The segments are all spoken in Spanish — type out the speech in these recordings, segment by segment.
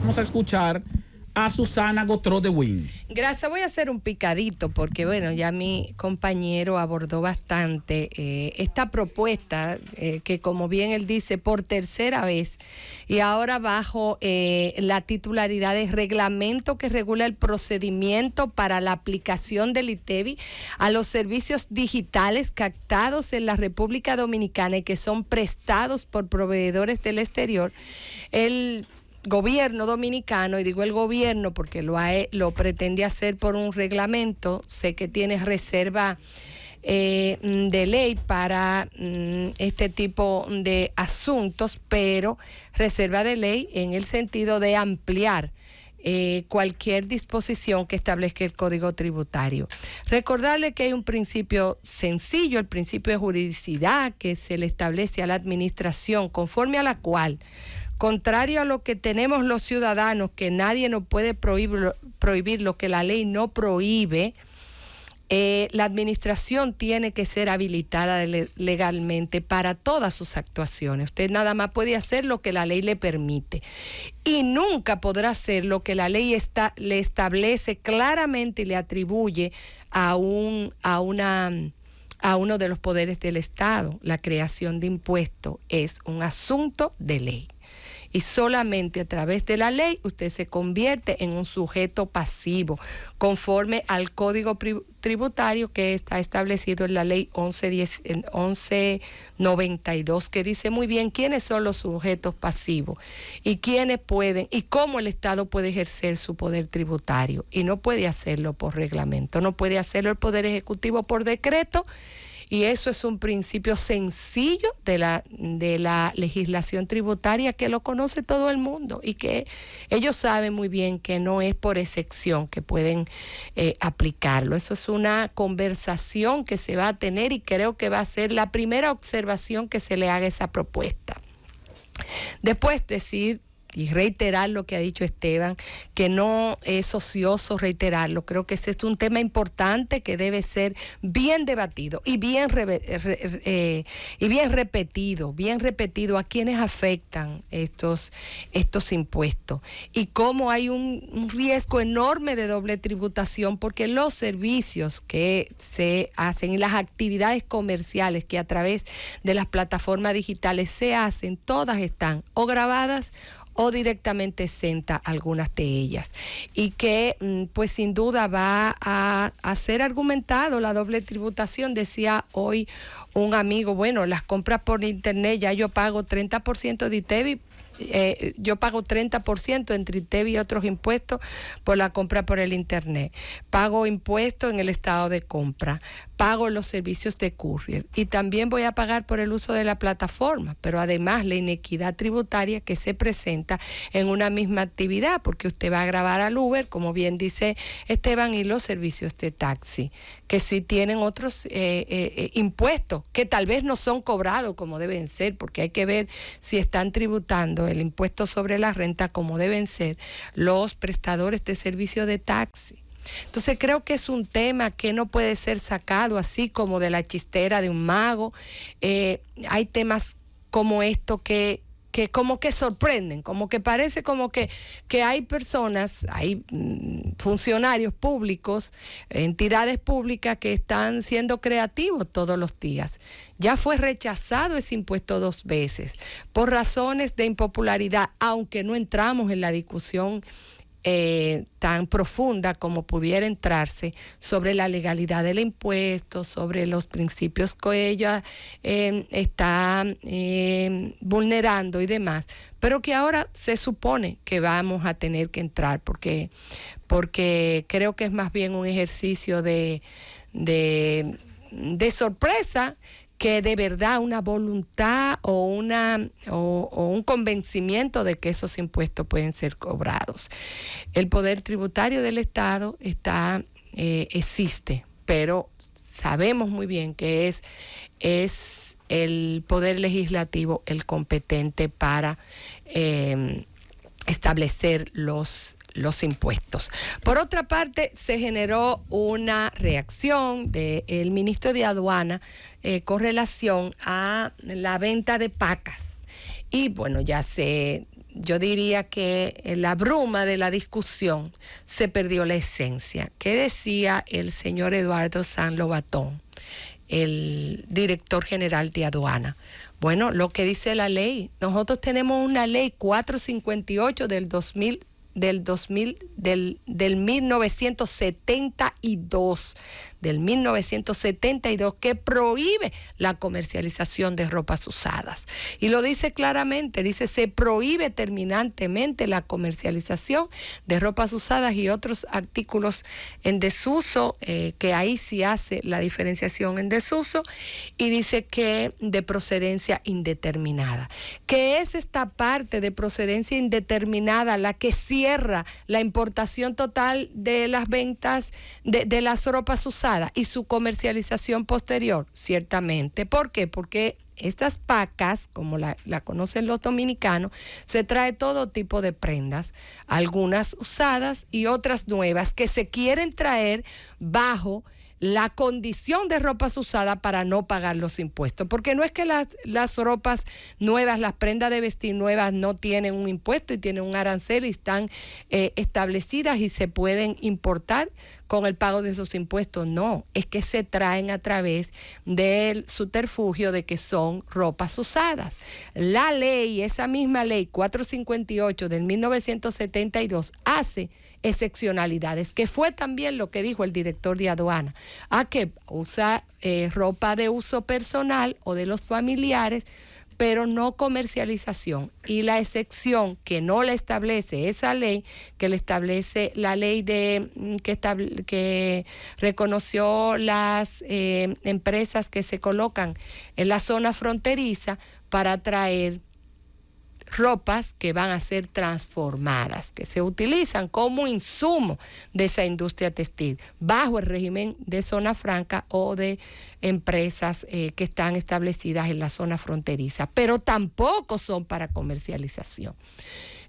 vamos a escuchar a Susana Gotró de Win. Gracias, voy a hacer un picadito porque bueno, ya mi compañero abordó bastante esta propuesta que como bien él dice, por tercera vez y ahora bajo la titularidad del reglamento que regula el procedimiento para la aplicación del ITEVI a los servicios digitales captados en la República Dominicana y que son prestados por proveedores del exterior. El gobierno dominicano, y digo el gobierno porque lo pretende hacer por un reglamento, sé que tiene reserva de ley para este tipo de asuntos, pero reserva de ley en el sentido de ampliar cualquier disposición que establezca el Código Tributario. Recordarle que hay un principio sencillo, el principio de juridicidad que se le establece a la administración, conforme a la cual, contrario a lo que tenemos los ciudadanos, que nadie nos puede prohibir lo que la ley no prohíbe, la administración tiene que ser habilitada legalmente para todas sus actuaciones. Usted nada más puede hacer lo que la ley le permite y nunca podrá hacer lo que la ley le establece claramente y le atribuye a uno de los poderes del Estado. La creación de impuestos es un asunto de ley. Y solamente a través de la ley usted se convierte en un sujeto pasivo, conforme al Código Tributario que está establecido en la ley 1192, que dice muy bien quiénes son los sujetos pasivos y quiénes pueden, y cómo el Estado puede ejercer su poder tributario. Y no puede hacerlo por reglamento, no puede hacerlo el Poder Ejecutivo por decreto. Y eso es un principio sencillo de la legislación tributaria que lo conoce todo el mundo y que ellos saben muy bien que no es por excepción que pueden aplicarlo. Eso es una conversación que se va a tener y creo que va a ser la primera observación que se le haga a esa propuesta. Después decir y reiterar lo que ha dicho Esteban, que no es ocioso reiterarlo. Creo que ese es un tema importante que debe ser bien debatido y bien repetido a quienes afectan estos impuestos y cómo hay un riesgo enorme de doble tributación, porque los servicios que se hacen y las actividades comerciales que a través de las plataformas digitales se hacen, todas están o grabadas o directamente exenta algunas de ellas, y que pues sin duda va a ser argumentado la doble tributación. Decía hoy un amigo, bueno, las compras por internet, ya yo pago 30% de ITEVI, yo pago 30% entre ITEVI y otros impuestos por la compra por el internet, pago impuestos en el estado de compra, pago los servicios de courier y también voy a pagar por el uso de la plataforma, pero además la inequidad tributaria que se presenta en una misma actividad, porque usted va a grabar al Uber, como bien dice Esteban, y los servicios de taxi, que sí tienen otros impuestos que tal vez no son cobrados como deben ser, porque hay que ver si están tributando el impuesto sobre la renta como deben ser los prestadores de servicio de taxi. Entonces creo que es un tema que no puede ser sacado así como de la chistera de un mago. Hay temas como esto que como que sorprenden, como que parece como que hay personas, hay funcionarios públicos, entidades públicas que están siendo creativos todos los días. Ya fue rechazado ese impuesto 2 veces por razones de impopularidad, aunque no entramos en la discusión tan profunda como pudiera entrarse sobre la legalidad del impuesto, sobre los principios que ella está vulnerando y demás, pero que ahora se supone que vamos a tener que entrar porque creo que es más bien un ejercicio de sorpresa que de verdad una voluntad o un convencimiento de que esos impuestos pueden ser cobrados. El poder tributario del Estado existe, pero sabemos muy bien que es el poder legislativo el competente para establecer los impuestos. Por otra parte, se generó una reacción del ministro de Aduana con relación a la venta de pacas. Y bueno, ya se yo diría que en la bruma de la discusión se perdió la esencia. ¿Qué decía el señor Eduardo San Lobatón, el director general de aduana? Bueno, lo que dice la ley, nosotros tenemos una ley 458 del 1972 que prohíbe la comercialización de ropas usadas. Y lo dice claramente, dice, se prohíbe terminantemente la comercialización de ropas usadas y otros artículos en desuso, que ahí sí hace la diferenciación en desuso, y dice que de procedencia indeterminada. ¿Qué es esta parte de procedencia indeterminada la que cierra la importación total de las ventas de las ropas usadas y su comercialización posterior? Ciertamente. ¿Por qué? Porque estas pacas, como la conocen los dominicanos, se trae todo tipo de prendas, algunas usadas y otras nuevas que se quieren traer bajo la condición de ropas usadas para no pagar los impuestos, porque no es que las ropas nuevas, las prendas de vestir nuevas no tienen un impuesto y tienen un arancel y están establecidas y se pueden importar con el pago de esos impuestos. No, es que se traen a través del subterfugio de que son ropas usadas. La ley, esa misma ley 458 del 1972 hace excepcionalidades, que fue también lo que dijo el director de aduana, a que usa ropa de uso personal o de los familiares, pero no comercialización. Y la excepción que no la establece esa ley, que le establece la ley que reconoció las empresas que se colocan en la zona fronteriza para traer ropas que van a ser transformadas, que se utilizan como insumo de esa industria textil, bajo el régimen de zona franca o de empresas que están establecidas en la zona fronteriza, pero tampoco son para comercialización.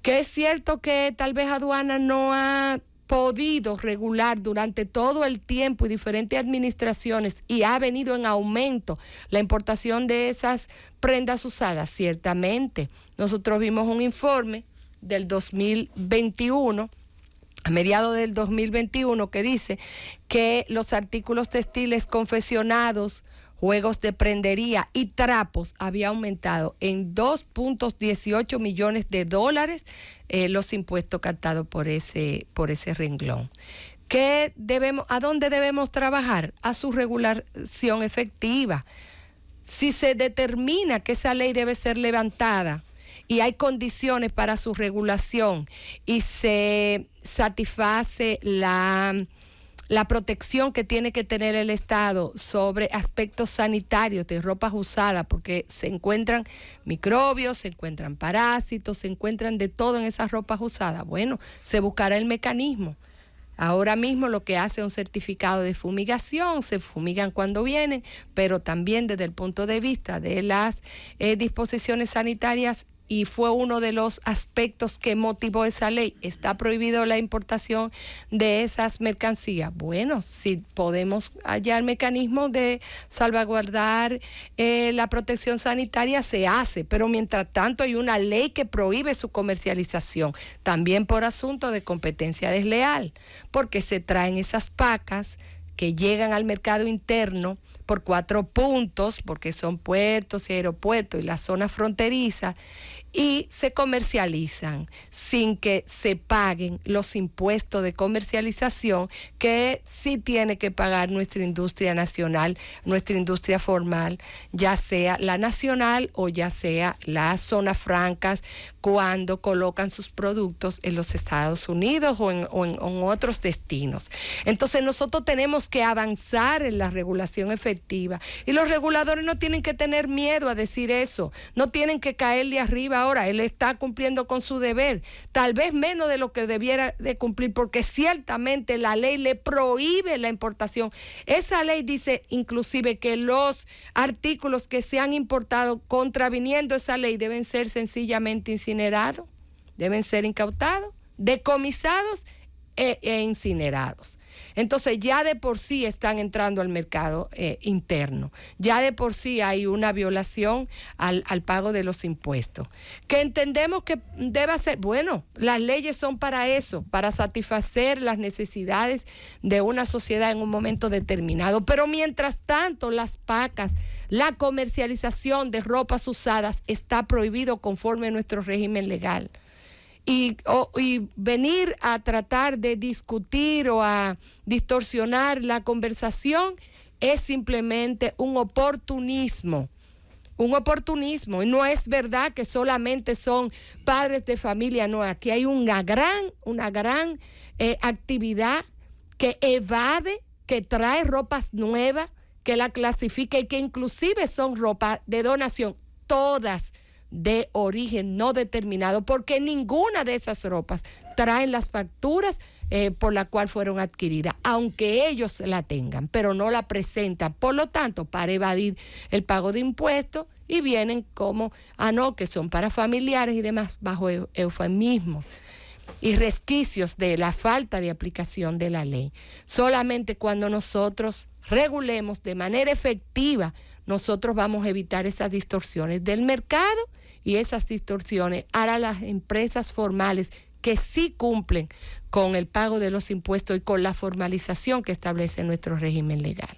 Que es cierto que tal vez aduana no ha podido regular durante todo el tiempo y diferentes administraciones y ha venido en aumento la importación de esas prendas usadas. Ciertamente, nosotros vimos un informe del 2021, a mediados del 2021, que dice que los artículos textiles confeccionados, juegos de prendería y trapos había aumentado en $2.18 millones los impuestos captados por ese renglón. ¿A dónde debemos trabajar? A su regulación efectiva. Si se determina que esa ley debe ser levantada y hay condiciones para su regulación y se satisface la protección que tiene que tener el Estado sobre aspectos sanitarios de ropas usadas, porque se encuentran microbios, se encuentran parásitos, se encuentran de todo en esas ropas usadas. Bueno, se buscará el mecanismo. Ahora mismo lo que hace es un certificado de fumigación, se fumigan cuando vienen, pero también desde el punto de vista de las disposiciones sanitarias, y fue uno de los aspectos que motivó esa ley. ¿Está prohibido la importación de esas mercancías? Bueno, si podemos hallar mecanismos de salvaguardar la protección sanitaria, se hace, pero mientras tanto hay una ley que prohíbe su comercialización, también por asunto de competencia desleal, porque se traen esas pacas que llegan al mercado interno por 4 puntos, porque son puertos y aeropuertos y la zona fronteriza, y se comercializan sin que se paguen los impuestos de comercialización que sí tiene que pagar nuestra industria nacional, nuestra industria formal, ya sea la nacional o ya sea las zonas francas, cuando colocan sus productos en los Estados Unidos o en otros destinos. Entonces nosotros tenemos que avanzar en la regulación efectiva, y los reguladores no tienen que tener miedo a decir eso, no tienen que caerle arriba. Ahora él está cumpliendo con su deber, tal vez menos de lo que debiera de cumplir, porque ciertamente la ley le prohíbe la importación. Esa ley dice inclusive que los artículos que se han importado contraviniendo esa ley deben ser sencillamente incinerados, deben ser incautados, decomisados e incinerados. Entonces ya de por sí están entrando al mercado interno, ya de por sí hay una violación al pago de los impuestos. Que entendemos que debe ser, bueno, las leyes son para eso, para satisfacer las necesidades de una sociedad en un momento determinado, pero mientras tanto las pacas, la comercialización de ropas usadas está prohibido conforme a nuestro régimen legal. Y venir a tratar de discutir o a distorsionar la conversación es simplemente un oportunismo. Un oportunismo. Y no es verdad que solamente son padres de familia, no. Aquí hay una gran actividad que evade, que trae ropas nuevas, que la clasifica y que inclusive son ropas de donación, todas de origen no determinado, porque ninguna de esas ropas traen las facturas por la cual fueron adquiridas, aunque ellos la tengan, pero no la presentan. Por lo tanto, para evadir el pago de impuestos, y vienen como, no, que son para familiares y demás, bajo eufemismos y resquicios de la falta de aplicación de la ley. Solamente cuando nosotros regulemos de manera efectiva, nosotros vamos a evitar esas distorsiones del mercado, y esas distorsiones harán las empresas formales que sí cumplen con el pago de los impuestos y con la formalización que establece nuestro régimen legal.